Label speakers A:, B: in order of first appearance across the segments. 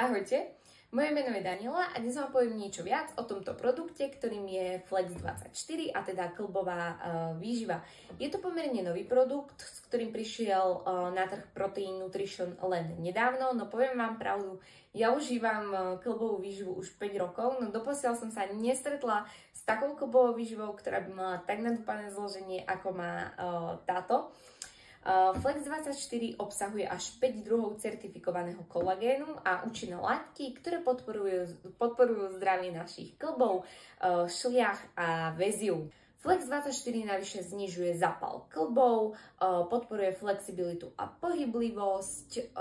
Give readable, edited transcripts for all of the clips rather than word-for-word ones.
A: Ahojte, moje meno je Daniela a dnes vám poviem niečo viac o tomto produkte, ktorým je Flex24 a teda klbová výživa. Je to pomerne nový produkt, s ktorým prišiel na trh Protein Nutrition len nedávno, no poviem vám pravdu, ja užívam klbovú výživu už 5 rokov, no doposiaľ som sa nestretla s takou klbovou výživou, ktorá by mala tak nadúpané zloženie, ako má táto. Flex24 obsahuje až 5 druhov certifikovaného kolagénu a účinné látky, ktoré podporujú zdravie našich klbov, šliach a väziv. Flex24 navyše znižuje zápal klbov, podporuje flexibilitu a pohyblivosť,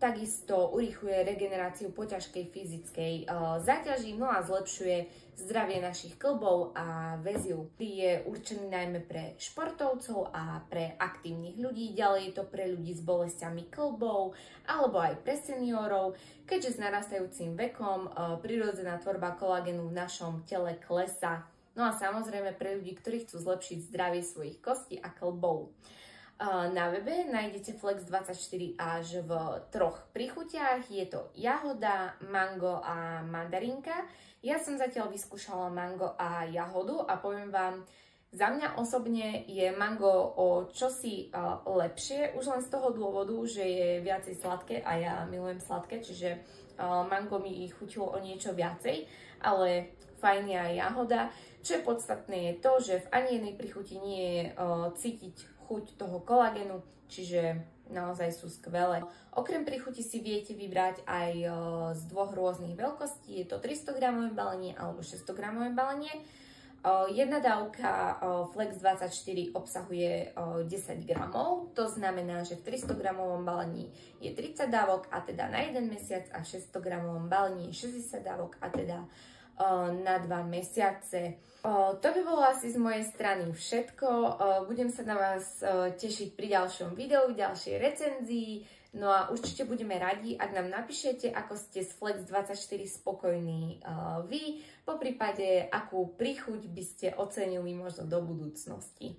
A: takisto urýchľuje regeneráciu po ťažkej fyzickej záťaži, no a zlepšuje zdravie našich klbov a väziv. Je určený najmä pre športovcov a pre aktívnych ľudí, ďalej je to pre ľudí s bolestiami klbov alebo aj pre seniorov, keďže s narastajúcim vekom prirodzená tvorba kolagénu v našom tele klesá. No a samozrejme pre ľudí, ktorí chcú zlepšiť zdravie svojich kostí a klbov. Na webe nájdete Flex24 až v 3 príchutiach. Je to jahoda, mango a mandarinka. Ja som zatiaľ vyskúšala mango a jahodu a poviem vám, za mňa osobne je mango o čosi lepšie, už len z toho dôvodu, že je viacej sladké a ja milujem sladké, čiže mango mi chutilo o niečo viacej, ale fajn je aj jahoda. Čo je podstatné je to, že v ani jednej príchuti nie je cítiť chuť toho kolagénu, čiže naozaj sú skvelé. Okrem príchuti si viete vybrať aj z 2 rôznych veľkostí, je to 300 gramové balenie alebo 600 gramové balenie. Jedna dávka Flex24 obsahuje 10 gramov, to znamená, že v 300 gramovom balení je 30 dávok a teda na 1 mesiac a v 600 gramovom balení je 60 dávok a teda na 2 mesiace. To by bolo asi z mojej strany všetko. Budem sa na vás tešiť pri ďalšom videu, ďalšej recenzii. No a určite budeme radi, ak nám napíšete, ako ste s Flex24 spokojní vy, poprípade akú príchuť by ste ocenili možno do budúcnosti.